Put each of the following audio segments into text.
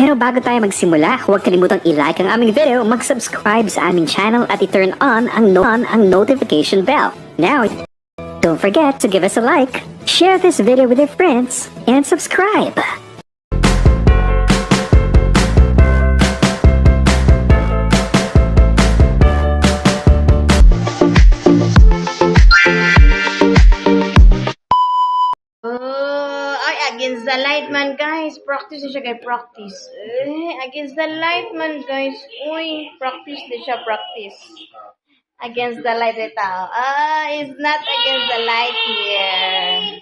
Pero bago tayo magsimula, huwag kalimutang i-like ang aming video, mag-subscribe sa aming channel at i-turn on ang notification bell. Now, don't forget to give us a like, share this video with your friends, and subscribe. Against the light man, guys. Practice na siya, guys. Practice. Against the light man, guys. Uy, practice na siya, practice. Against the light ito. It's not against the light here.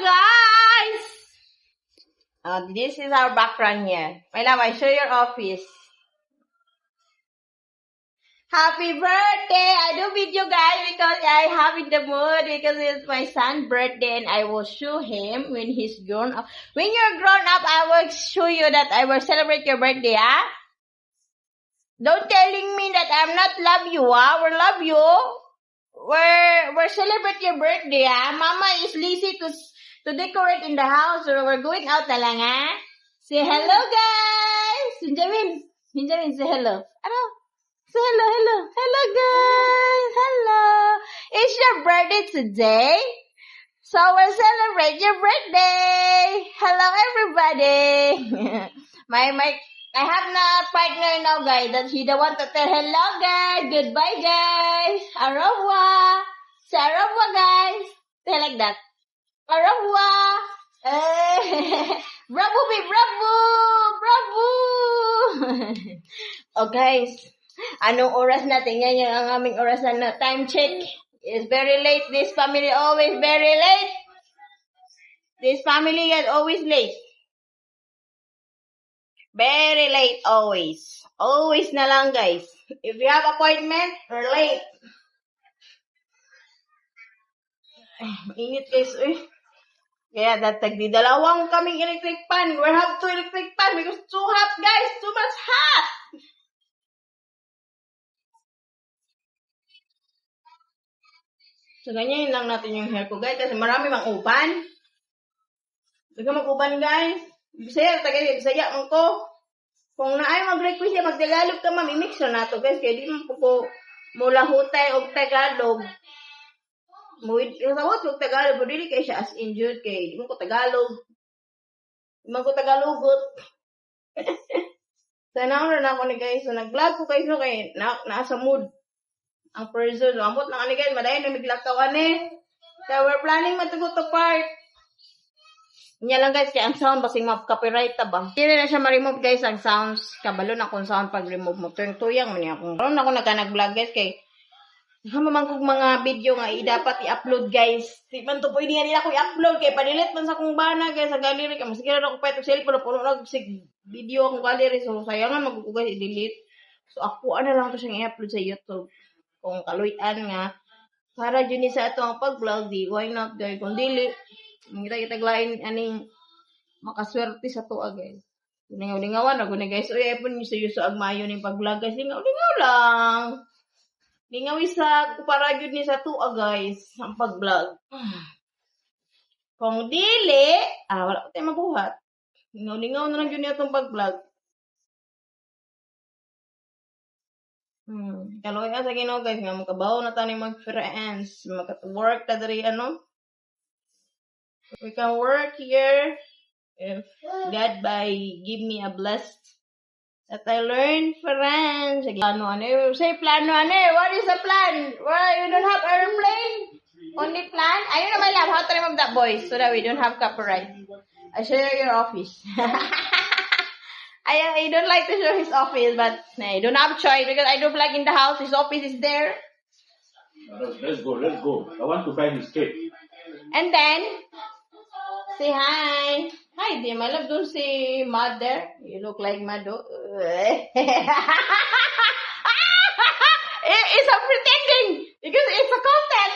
Guys! This is our background here. My love, I show your office. Happy birthday! I do video, guys, because I have in the mood because it's my son's birthday and I will show him when he's grown up. When you're grown up, I will show you that I will celebrate your birthday, ah? Don't telling me that I'm not love you, ah? We love you. We're celebrate your birthday, ah? Mama is lazy to decorate in the house, so we're going out na lang, ah? Say hello, guys! Benjamin, say hello. Ano? So hello guys, hello. It's your birthday today, so we'll celebrate your birthday. Hello everybody. I have na partner now, guys, that he the one to tell hello guys, goodbye guys, au revoir. Say au revoir guys. Say like that. Au revoir. Bravo, babe, bravo. Oh guys. Anong oras natin? Yan yung ang aming orasan na time check. It's very late. This family always very late. This family is always late. Very late always. Always na lang, guys. If you have appointment, we're late. Init, guys. Kaya datag dalawang kaming electric fan. We have 2 electric fan because too hot, guys. Too much hot. So, ganyan lang natin yung hair ko, guys. Kasi marami mang uban. Sige mag-uban, guys. Bisaya man ko. Kung naay mag-request siya, mag-Tagalog ka, ma'am, i-mix na nato, guys. Kaya di man po mula hutay o Tagalog. Kasawat ko Tagalog, pero dili kayo siya as injured. Kaya di man ko Tagalog. Di man ko Tagalogot. Sana na ako ni guys. So, nag-vlog ko kayo kaya nasa mood. Ang person, amot lang ani guys, madayon na miglakaw ani. So we're planning to go to park. Nya lang guys, kaya ang sound basing ma-copyright ta ba. Hindi na siya ma-remove guys ang sounds. Kabalo na kung sound pag remove mo. Tuyang man niya akong. Karon ako nag-vlog guys kay man kog mga video nga dapat i-upload guys. Di man to pwede nga nila ko i-upload kay panilit man sa kong bana guys sa gallery kay masiguro na ko pa ito cellphone puno na sig video akong gallery so sayangan magugugay i-delete. So ako ana lang to siyang i-upload sa YouTube. Kung kaluyan nga, para dyan sa ito ang pag-vlog, di, why not, guys? Kung dili, kita glain aning makaswerte sa to, guys. Lingaw-lingawan, ako na, guys. Uy, epon nyo sa agmayo ng pag-vlog, guys. Lingaw-lingaw lang. Lingaw isa, para dyan sa to, guys, ang pag-vlog. Kung dili, wala ko tayo mabuhat. Lingaw-lingaw na lang dyan itong pag-vlog. Kaloy sa Ginoo guys nga makabaw na tani mag-friends, mag-work ta diri we can work here if God by give me a blessed that I learn friends. Plano say plano what is the plan? Why you don't have airplane? Only plan? Ayun na my love, how to remove that voice so that we don't have copyright. I show you your office. I don't like to show his office, but I don't have choice because I don't like in the house. His office is there. Let's go. I want to find his cake. And then, say hi. Hi, dear. My love, don't say mother. You look like mother. It's a pretending because it's a content.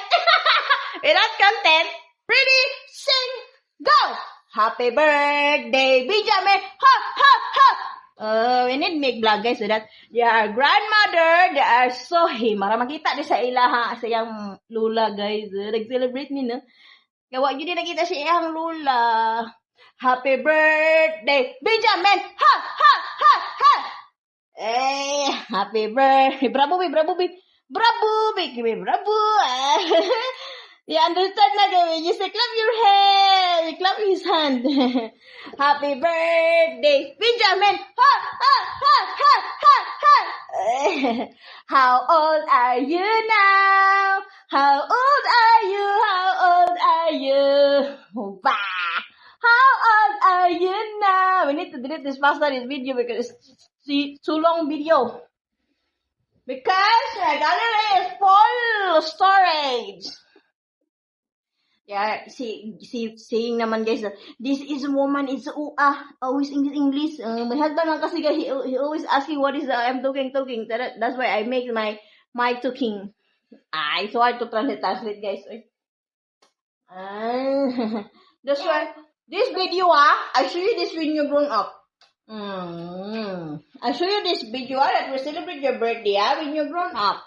Without content, ready, sing, go. Happy birthday, Benjamin! Ha, ha, ha! We need make vlog guys so that their grandmother, they are so mara makita di sa ilaha sa iyang lula guys. Nag-celebrate ni no. Gawa yun din nakita si iyang lula. Happy birthday, Benjamin! Ha, ha, Happy birthday. Bravo, babe. Bravo, babe. Bravo, babe. Bravo. You understand na, babe? You say, clap your hand. You clap his hand. Happy birthday. Benjamin. Ha, ha, ha, ha, ha, ha. How old are you now? How old are you? How old are you? Bah. How old are you now? We need to delete this video because it's too long video. Because my gallery is full storage. Yeah, saying naman guys, this is woman is always English. My husband lang kasi guys, he always asking what is I'm talking. That's why I make my talking. It's hard to translate guys. That's why this video I show you this when you're grown up. I show you this video that we celebrate your birthday when you're grown up.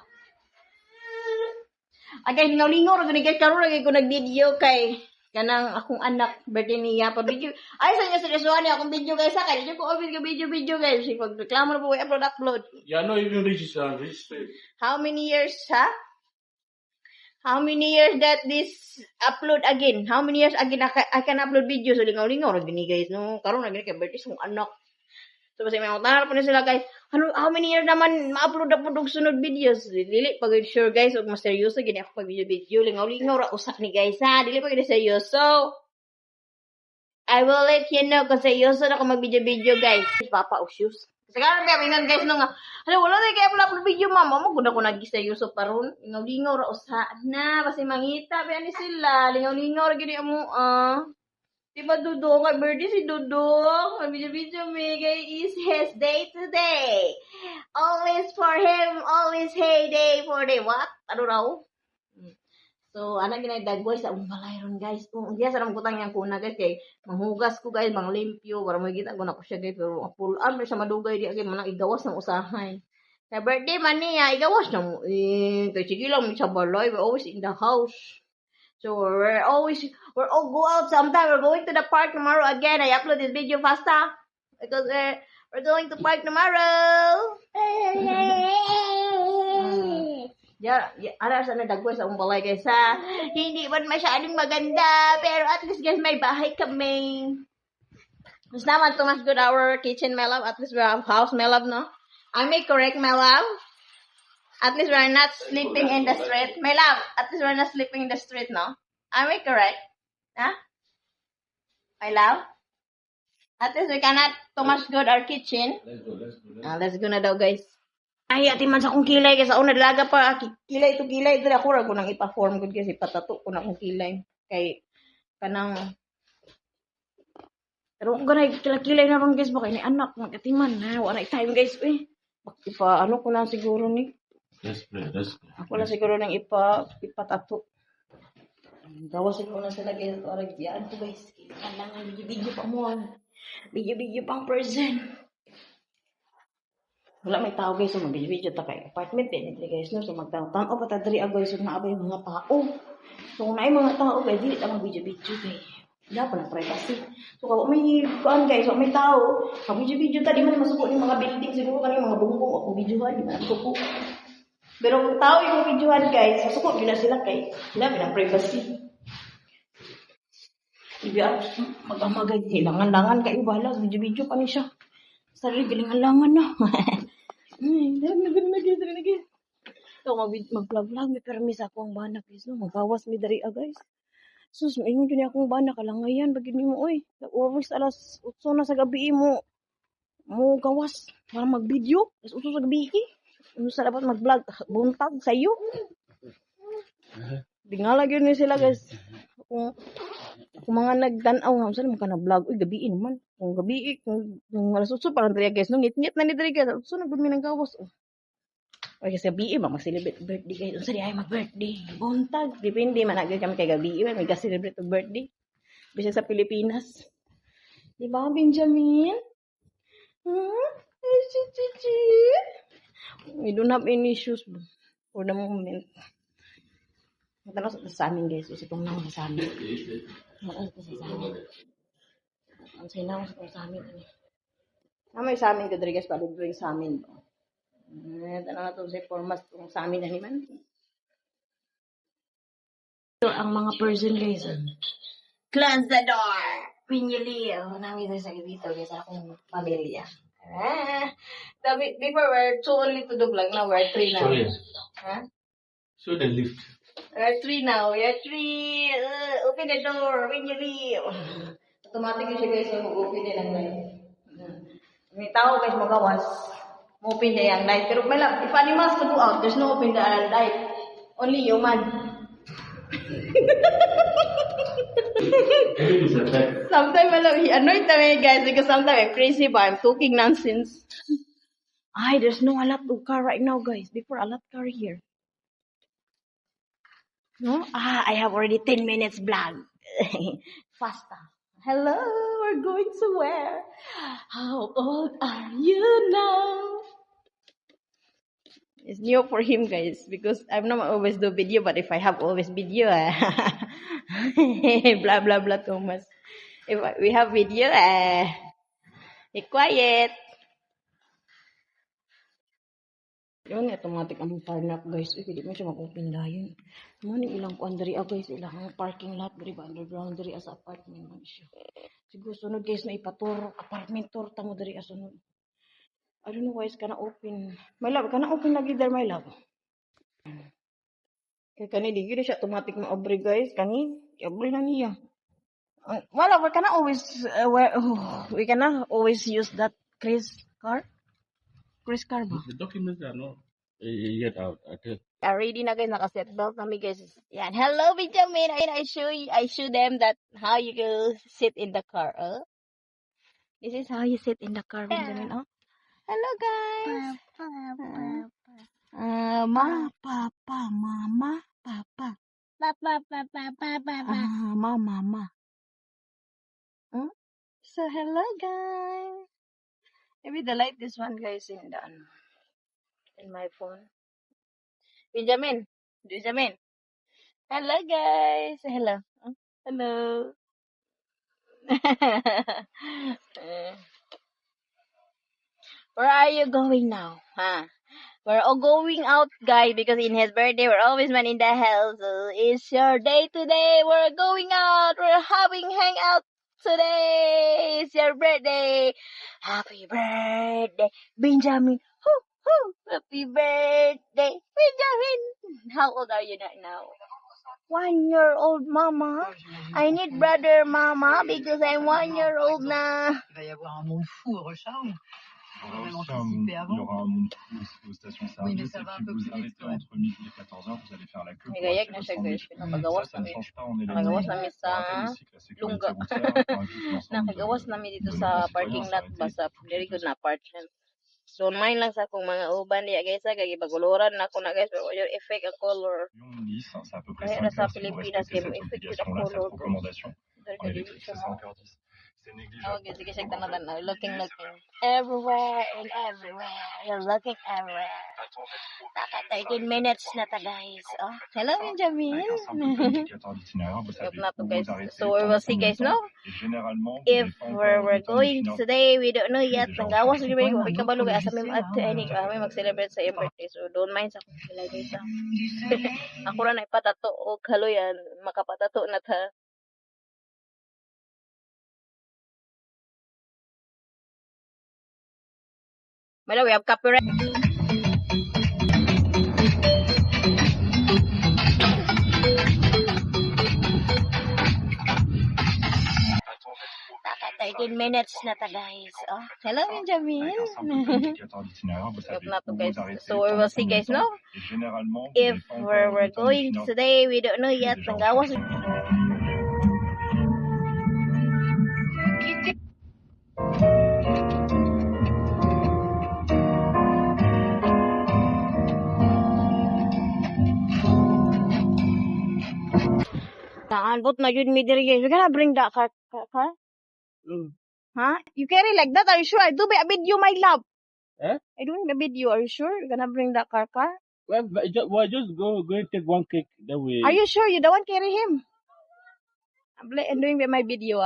Agay lingaw-lingaw ra gani guys karon lagi ko nag-video kay kanang akong anak birthday niya pa video. Ay sa inyo seryosohan niya akong video guys kay di ko always ka video guys. Pag reklamo na po upload. Yeah, no, even register. How many years How many years that this upload again? How many years again I can upload videos? So lingaw-lingaw ra gani guys no. Karon lagi kay birthday sa anak. So basta may mga po na sila guys. How many years naman ma-upload na po og sunod videos? Dili pag sure guys, og mas seryoso gini ako pag video lingaw-lingaw ra usak ni guys ha. Dili pag seryoso. I will let you know kung seryoso na ako mag-video guys. Papa og shoes. Kasi karon kaya mingan guys no nga. Wala na kaya upload video mama mo gud ako nag-seryoso paron. Lingaw-lingaw ra usa na basta mangita ba ni sila. Lingaw-lingaw ra gini amo Diba Dudong? Ay birthday si Dudong. Video me is his day today. Always for him, always heyday for the what? Ano raw? So, anak ginagdag boy sa balay ron guys. Kung diya sa rambutan niyang kuna guys kay manghugas ko guys, manglimpyo para makita ko na ko siya guys. Pero full arm siya madugay di agay manang igawas ng usahay. Kaya birthday man niya, igawas na mo. Kaya sige lang sa balay, we're always in the house. So we're all go out sometime. We're going to the park tomorrow again. I upload this video faster because we're going to park tomorrow. Ara sana dagway sa umbalay guys ha. Hindi man masyadong maganda pero at least guys may bahay kami. It's naman too much good our kitchen my love. At least we have house my love no. I may correct my love. At least we're not sleeping in the street. My love, at least we're not sleeping in the street, no? Am I correct? Huh? My love? At least we cannot too much good our kitchen. Let's go na daw, guys. Ay, ati man sa akong kilay. Kasi una dalaga pa. Kilay to kilay. Dala ko nang ipa-form ko kasi patato ko na akong kilay. Kay, kanang... Pero kung ganay, kilay na ron, guys. Baka ni anak, mag-atiman. Wala time, guys. Ipa, ano ko na siguro ni... Let's play. Ako lang siguro nang ipatato. Gawa siguro na sila guys. Orag yan ko guys. Kailangan video pa mo. Video pang person. Wala may tao guys. So mag-video ta kay apartment din. Guys no. So magtao-tao pa ta diri guys. So naabay mga tao. So kung naay mga tao guys. Dili ta mag-video guys. Wala pa ng privacy. So kung may kuan guys. So may tao. Mag-video ta. Di man masuko ng mga building. Siguro kanina mga bumbong. Ako videohan. Di man masuko. Pero kung tao yung videohan guys, masuko yun na sila kay sila ng privacy. Ibig mag-amagay, langan-langan kayo bahala, video-video pa niya siya. Sarili, galingan-langan na. Lagi. So, mag-vlog-vlog, may permis ako ang banak guys. No? Magawas may dari guys. Sus, may yun akong banak, kalangayan, bagay mo, oy. Always alas 8 na sa gabi mo gawas para mag-video. Alas 8 sa gabi ano sa dapat mag-vlog? Buntag sa'yo. Di nga lagi yun sila guys. Kung mga nagtanaw, saan mo ka na-vlog? Uy, gabiin naman. Kung gabi, kung alas 8, parang talaga guys. Nung ngit-ngit na ni Dari guys. So, nagpun mi ng gawas. Uy, kasi gabi, mag-celebrate birthday guys. Ang sari ay mag-birthday. Buntag. Depende, managay kami kay gabi. May mag-celebrate birthday. Bisa sa Pilipinas. Di ba, Benjamin? We don't have any issues for the moment. Matanaw sa amin guys. Itong naman sa amin. Oo, sa amin. Ang sinaw sa amin. Namay sa amin, Rodriguez, palibring sa amin. Ito na ito si Formas kung sa amin na naman. Ito ang mga person guys. Close the door when you leave. Namin sa dito guys akong pamilya. Before we're two only to the vlog, now we're three now. Sorry. Huh? So the lift. We're three now. We're three. Open the door when you leave. Automatic yung siya guys, so open din ang light. May tao guys magawas. Open din ang light. Pero may lang, if animals to go out, there's no open the light. Only human. Sometimes he annoyed me guys because sometimes I'm crazy but I'm talking nonsense. There's no a lot of car right now guys. Before a lot car here. No? I have already 10 minutes vlog. Faster. Hello, we're going somewhere. How old are you now? It's new for him guys because I'm not always do video but if I have always video blah blah blah Thomas. If we have video be quiet. Yun, automatic ang turn up guys. Hindi mo siya mag-open dayon. Ano ilang kuan diri guys, ilang parking lot diri ba underground diri sa apartment man siya. Siguro sunod guys na ipatur apartment tour ta mo diri sunod. I don't know why it's gonna open. My love, kana open lagi there my love. Kaya kani di gyud siya automatic ma-obre guys. Kani, obre na niya. Wala, we cannot we cannot always use that Chris car. Chris car ba? The documents are not yet out. Okay. Ready na guys, naka-seatbelt na mi guys. Yan. Hello, Benjamin. I show them that how you go sit in the car. This is how you sit in the car, Benjamin. Hello, guys. Mama, papa. Mama. So, hello, guys. Maybe the light this one, guys, in my phone. Benjamin. Hello, guys. Hello. Hello. Where are you going now? We're all going out, guys, because in his birthday, we're always man in the house. So it's your day today. We're going out. We're having hangout today. It's your birthday. Happy birthday, Benjamin. Hoo, hoo. Happy birthday, Benjamin. How old are you now? 1 year old, Mama. I need brother, Mama, because I'm 1 year old now. Il va y avoir un monde fou au rush hour. Il y aura un monde fou aux stations-service. Oui, mais ça et va puis un peu vous plus vite, arrêtez ouais. entre midi et 14h, vous allez faire la queue pour Nagayak acheter na vos siya, guys. sandwichs. Pinapagawas Ça ne namin. change pas, on est les Nakagawas mêmes. namin On sa rappelle aussi que la sécurité Lungga. routière est un juste l'ensemble Nakagawas namin dito de sa nos parking concitoyens. lot ba sa very good na apartment. So mine lang sa akong mga uban diya guys kay baguluran na ako na guys pero your effect a color. Nice, c'est à peu près Kaya 5 sa heures si vous Pilipinas respectez game cette effect a obligation-là, cette color. recommandation. En électrique, c'est 5h10. C'est négligeable. Okay, sige, check na natin. Looking. Everywhere and everywhere. You're looking everywhere. Naka 13 minutes na ta, guys. Hello, Benjamin. Avec un simple indicateur d'itinéraire, vous savez na to, où guys. vous arrêtez, So we will see, guys, no? Et généralement, vous If n'avez pas where encore we're le temps de going finir today, we don't know yet. déjà Nanggawas en rin ba yung kabalo kaya sa may mag-celebrate sa iyong Ah. birthday. So don't mind sa akong sila, guys. Ako rin ay patato o kaloyan. Makapatato na ta. Mala, we have copyright. Naka 13 minutes na ta, guys. Hello, Benjamin. Avec un simple indicateur d'itinéraire, vous savez na to, où guys. vous arrêtez, So we will see, guys, no? Et généralement, vous If n'avez pas where encore we're le temps de going finir today, we don't know yet. déjà en Nanggawas Naanbot na yun mi diri guys. We gonna bring that car? Huh? You carry like that? Are you sure? I do a video, my love. Eh? I doing the video. Are you sure? You're gonna bring that car? Well, just go and take one cake. Then we. Are you sure you don't want to carry him? I'm doing my video,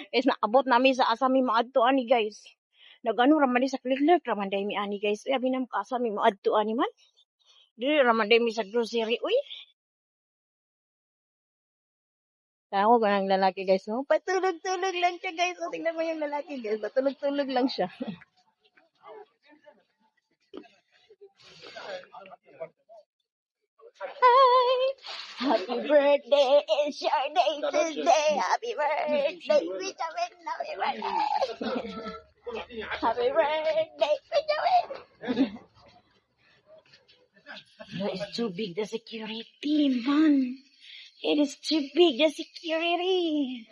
Guys, naabot namin sa asami maadto ani guys. Nagano raman di sa click raman day mi ani guys. Uy, abi na makasa mi maadto ani man. Dili raman day mi sa grocery. Uy, ako ganang lalaki guys. Oh, patulog-tulog lang siya guys. Oh, tingnan mo yung lalaki guys. Patulog-tulog lang siya. Hi! Happy birthday, it's your day today. Happy birthday, Benjamin. Happy birthday. Happy birthday, Benjamin. No, it's too big, the security, man. It is too big, the security.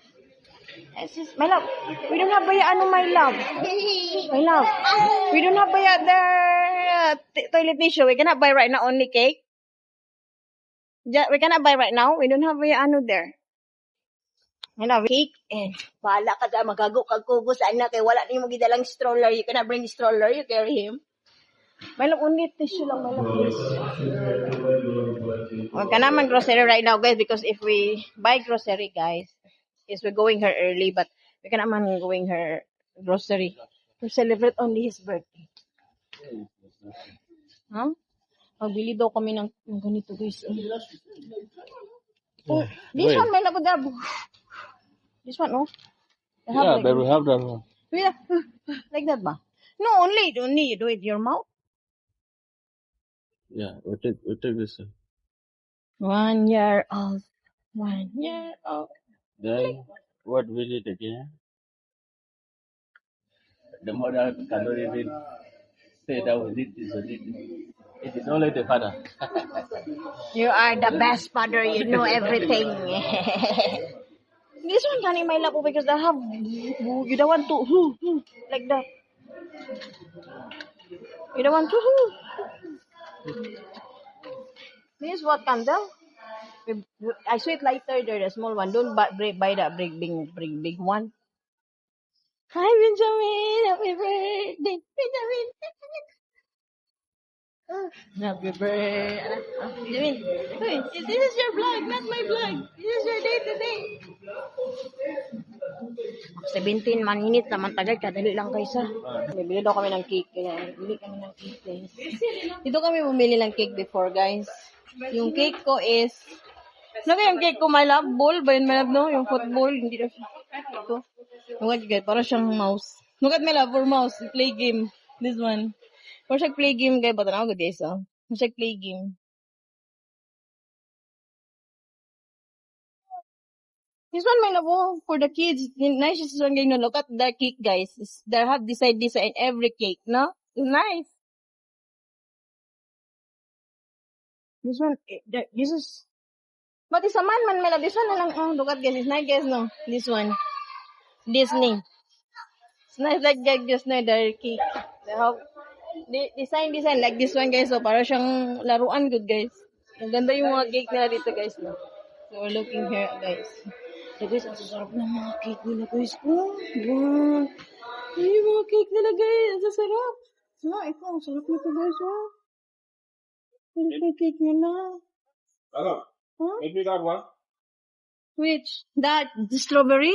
It's just, my love, we don't have bayaan, my love. My love, we don't have bayaan the toilet tissue. We cannot buy right now, only cake. We cannot buy right now. We don't have bayaan there. My love, cake and bahala ka dyan, magago kag kugo sa anak kay wala ni mo gidalang stroller. You cannot bring the stroller, you carry him. My love, only tissue lang, my love, please. We cannot man grocery right now, guys, because if we buy grocery, guys, is we're going her early, but we cannot man going her grocery to celebrate only his birthday. Huh? Magbili daw kami ng ganito, guys. Oh, this one, may labo dabo. This one, oh. Yeah, but we have that one. Yeah, like that ba? No, only you do it your mouth. Yeah, we take this one. 1 year old. 1 year old. Then what we did again? The mother cannot even say that we did this or did this. It is only the father. You are the best father. You know everything. This one can my lap because I have you don't want to like that. You don't want to This is what candle. I sweet lighter there, the small one. Don't buy that big one. Hi Benjamin, happy birthday, Benjamin. Happy birthday, Benjamin. Hey, this is your vlog, not my vlog. This is your day today. 17 minutes naman tagay, kadali lang guys ha. Bibili daw kami ng cake. Bibili kami ng cake guys. Dito kami bumili ng cake before guys. Yung cake ko is, ano yung cake ko, my love? Ball ba yun, my love, no? Yung football, hindi na siya. Ito. Look at guys, para siyang mouse. Look at my love, for mouse, play game. This one. Para siyang play game guys, bata na ako guys, oh. Para siyang play game. This one, my love, oh, for the kids. Nice this one, guys, no? Look at the cake guys. They have design every cake, no? It's nice. This one, this is, but it's a man, my love. This one na lang, oh, look at guys, it's nice guys, no? This one. Disney. It's nice like just na the cake. They have design like this one guys. So para siyang laruan good guys. Ang ganda yung mga cake nila dito guys. No? So we're looking here guys. So guys, ang sasarap ng mga cake nila guys. Oh, wow. Ay, yung mga cake nila guys. Ang sasarap. So, ito, ang sarap nito guys. Oh. Ang cake nila. Hello. Huh? Maybe that one? Which? That, the strawberry?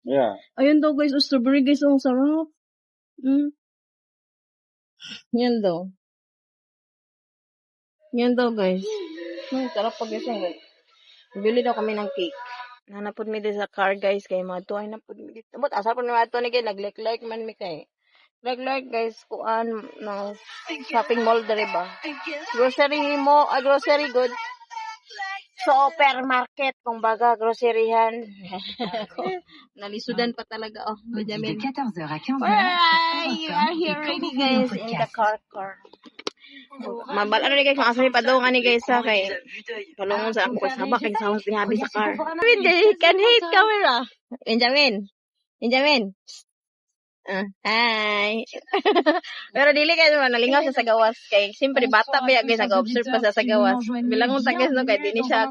Yeah. Ayun daw guys, strawberry guys, ang sarap. Yan daw. Yan daw guys. Sarap pag guys. Bili daw kami ng cake. Nanapod mi din sa car guys, kay mga to ay napod mi dito. But asa po ni mga to ni kay nag-like man mi kay. Like guys, kuan ng shopping mall dere ba? Grocery good. Supermarket, kung baga, groceryhan. Nalisudan pa talaga, oh. Benjamin. Alright, you are here ready, guys, in the car. Ano ni guys, makasari pa daw nga ni guys, ha, kay kalungon sa ako, sabak, kay sounds ni habi sa car. Benjamin, can hate camera. Benjamin. Hi. Pero dili kayo naman nalingaw sa gawas kay simpre bata pa ya guys nag-observe pa sa gawas. Bilang unta guys no kay dili siya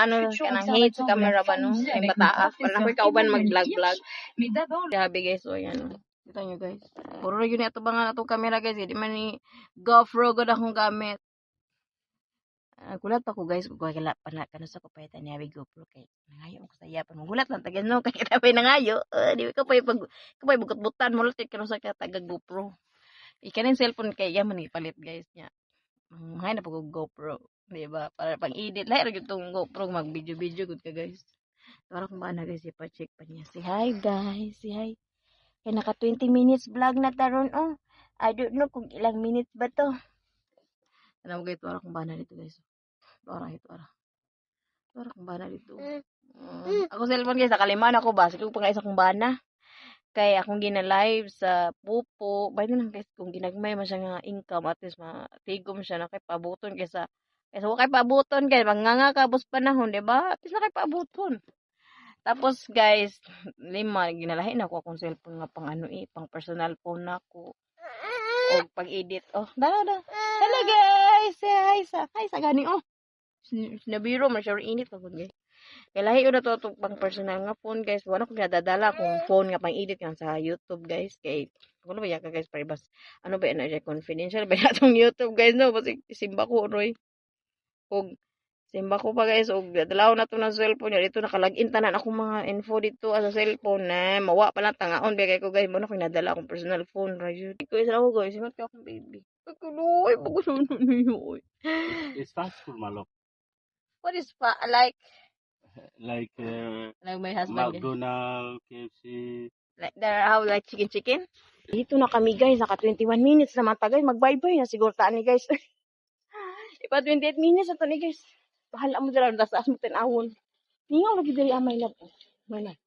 ano kanang hate sa camera ba no kay bata para na kauban mag-vlog. Grabe guys o yan. Kita nyo guys. Puro yun ato ba nga atong camera guys di man ni GoPro gud akong gamit. Gulat ako guys kung kaya kano sa kupayatan niya big GoPro kay nangayo ko saya pa gulat lang taga no kay kapay nangayo di ko pay pag kapay bugot-butan mo lang kano sa taga GoPro ikanin cellphone kay yaman ni palit guys niya hay na pag GoPro di ba para pang edit lahi ra gyud tong GoPro mag video gud ka guys para kung ba na guys ipa-check pa niya si hi guys si hi kay naka 20 minutes vlog na taron oh I don't know kung ilang minutes ba to ano guys para kung ba na dito guys para ito ara para kung bana dito. Ako cellphone guys, nakaliman ako ba? Sige pa isa kong bana. Kay akong gina-live sa pupo. Bay na lang guys, kung ginagmay man siya nga income, at least matigom siya na kay pabuton kaysa kay pabuton kay manganga kabos panahon, di ba? At least na kay pabuton. Tapos guys, lima ginalahin ako akong cellphone nga pang ano pang personal phone nako. O pag-edit. Oh, dala. Hello guys. Say hi sa gani oh. Nabiro man siya init pa guys. Kaya lahi na to pang personal nga phone guys. Wala ko nadadala kung phone nga pang edit nga sa YouTube guys. Kay ano ba yaka guys para bas ano ba na siya confidential ba natong YouTube guys no kasi simba ko roy. Og simba ko pa guys og dalaw na to ng cellphone niya dito nakalagin tanan ako mga info dito sa cellphone na mawa pa lang tangaon kay ko guys mo na ko nadala akong personal phone right. Ko isa ako guys singot ka akong baby. Kuloy pag kuno niyo. It's fast food, my love. What is Like like my husband? McDonald's, KFC. Like there how like chicken? Dito na kami guys, naka 21 minutes naman tagay, mag-bye-bye na siguro taan ni guys. Ipa 28 minutes ato ni guys. Bahala mo dala das as mo tinawon. Ningaw lagi diri amay lab. Mana?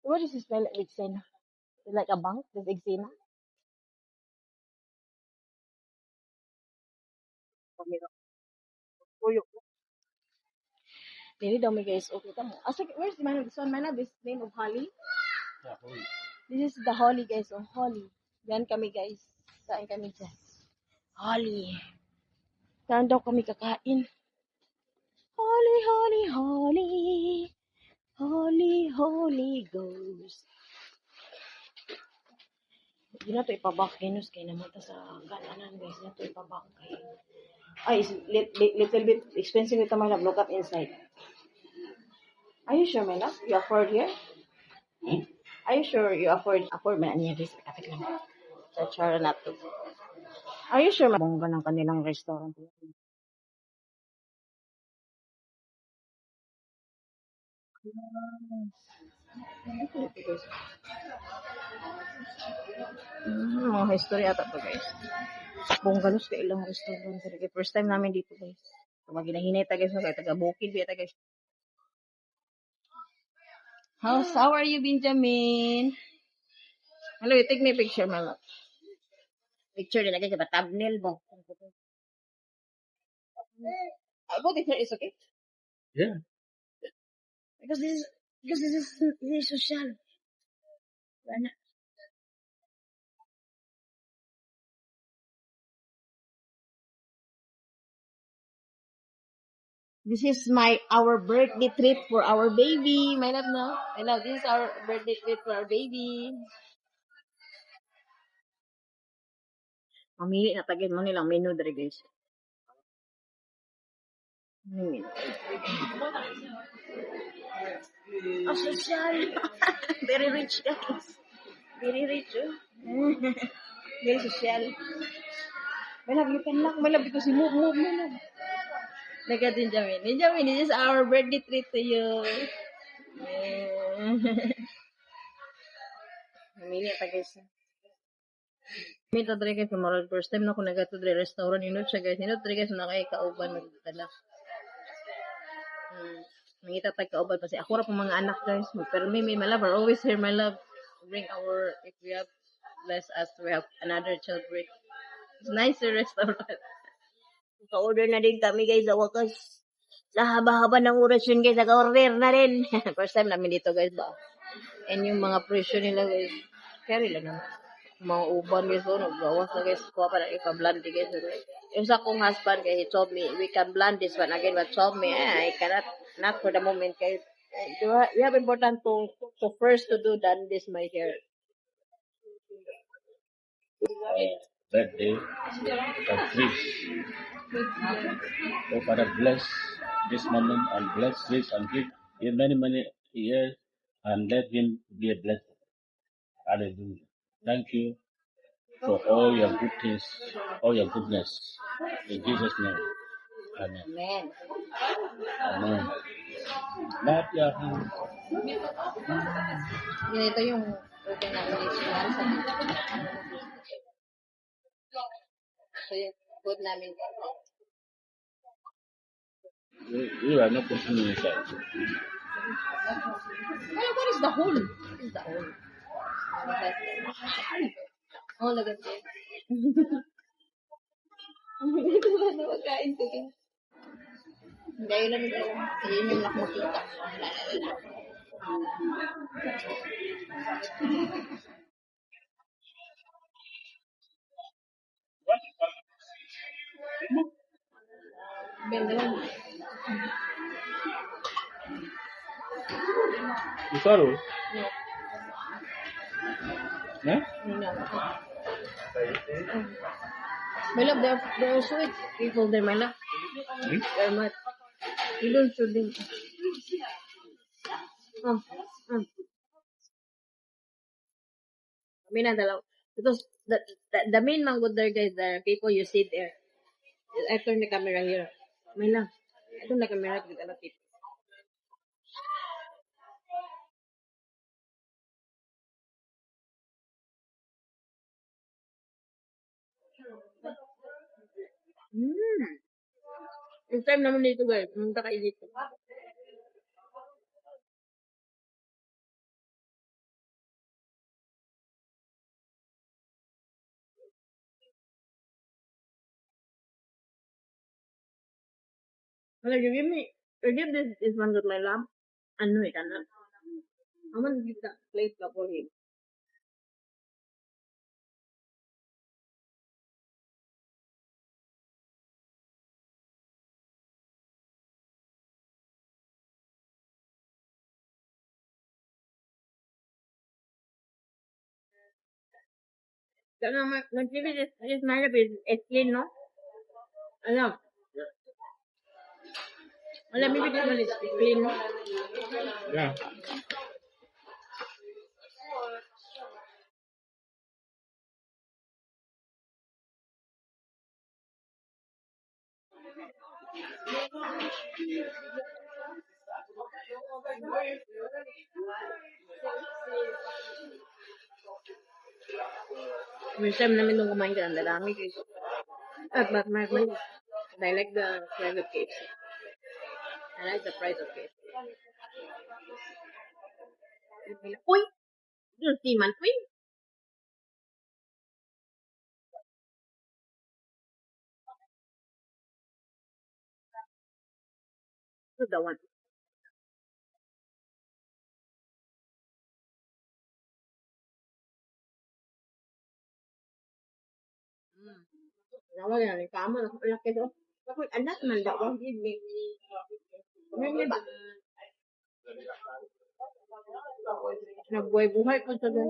What is this smell like Xena? Like a bank, this Xena? Pamiro. Tuyo. Dili daw may guys, okay tamo. Asa where's the man? This one man, this name of Holly. Yeah, hoy. This is the Holly guys, oh Holly. Yan kami guys. Kain kami dyan. Holly. Saan daw kami kakain? Holly, Holly, Holly. Holy, Holy Ghost. Hindi na ito ipabak Venus kay naman ta sa gananan guys. Hindi na ito ipabak kay. Ay, it's little bit expensive ito my love. Look up inside. Are you sure my love? You afford here? Are you sure you afford man niya guys? Kapit lang. Sa chara na to. Are you sure bongga ng kanilang restaurant? Mga history ata to guys. Bonggalos ka ilang restaurant. Kaya first time namin dito guys. Pag ginahinay ta guys, kaya taga bukid biya ta guys. How are you, Benjamin? Hello, you take me picture, my love. Picture din agad sa thumbnail mo. Both picture is okay. Yeah. Because this is social. Wala. This is our birthday treat for our baby. My love, no? My love, this is our birthday treat for our baby. Mamili na tagin mo nilang menu dere guys. Menu. Oh, social. Very rich guys. Very rich. Oh. Very social. My love, you can lock. My love, because you move, my love. Look at Benjamin. Benjamin, this is our birthday treat to you. Mamili pa guys. Mito dre guys, marag first time na ako nagato dre restaurant inot siya guys. Inot dre guys na kay kauban magdala. Mangita tag kauban kasi ako ra pang mga anak guys. Pero me my love are always here my love. Bring our if we have bless us to have another children. It's nicer restaurant. Ka-order na din kami guys sa wakas. Sa haba-haba ng oras yun guys, naka-order na rin. First time namin dito guys ba. And yung mga presyo nila guys, carry lang naman. Mga uban guys, naggawas na guys, kuha pa na ipa-blend guys. Yung sa kong husband guys, he told me, we can blend this one again, but told me, I cannot, not for the moment guys. We have important to first to do than this my hair. birthday of Chris. Oh Father, bless this moment and bless Chris and give him many years and let him be a blessing. Hallelujah. Thank you for all your good things, all your goodness. In Jesus' name. Amen. Amen. Amen. Clap your hands. Ganito yung organization sa So, yung food namin. You are not putting inside. Well, what is the hole? What is the hole? Oh, lagat ko. Ito ba na magkain ko? Hindi, yun lang ito. Yun yung nakmakita. Benda lang. You sorrow? No. Yeah? No. My love, they're sweet people there, my love. They're mad. You don't show them. Kami na dalaw. Because the main man good there, guys, the people you see there. I turn the camera here. May lang. I turn the camera with other people. Yung time naman dito, guys. Pumunta kayo dito. Well, you give this one with my lamb. Ano eh, kana? I'm gonna give that plate for him. Kana, nag-give this my love is clean, no? Ano? Wala, maybe this one is clean, no? Yeah. First time namin nung kumain ka ng dalami guys. At but I like the price of KFC. I like the price of KFC. Uy! Yung timan, uy! Ito the one. Nawa yan, tama na. Laki do. Kapag anak man daw, wag yun. Ngayon ba? Nagbuhay-buhay ko sa doon.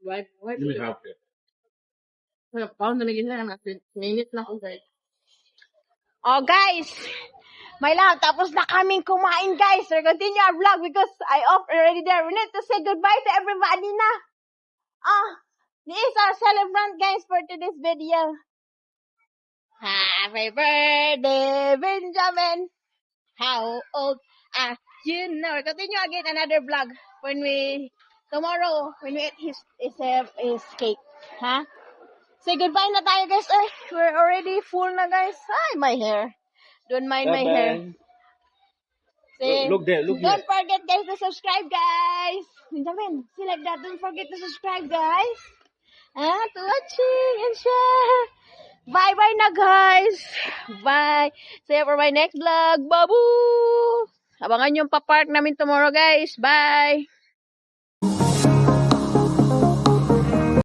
Buhay-buhay ko. Let me help you. Kaya pound na naging lang natin. Minute na ako guys. Oh guys! My love, tapos na kaming kumain guys. We'll continue our vlog because I off already there. We need to say goodbye to everybody na. This is our celebrant guys for today's video. Happy birthday, Benjamin. How old are you now? Continue again another vlog when we tomorrow when we eat his cake. Huh? Say goodbye na tayo guys. We're already full na guys. Ay, my hair. Don't mind my hair. Say, Look there, look don't here. forget guys to subscribe guys. Benjamin, see like that. Don't forget to subscribe guys. To watching and share. Bye-bye na guys. Bye. See you for my next vlog. Babu! Abangan yung pa-park namin tomorrow guys. Bye.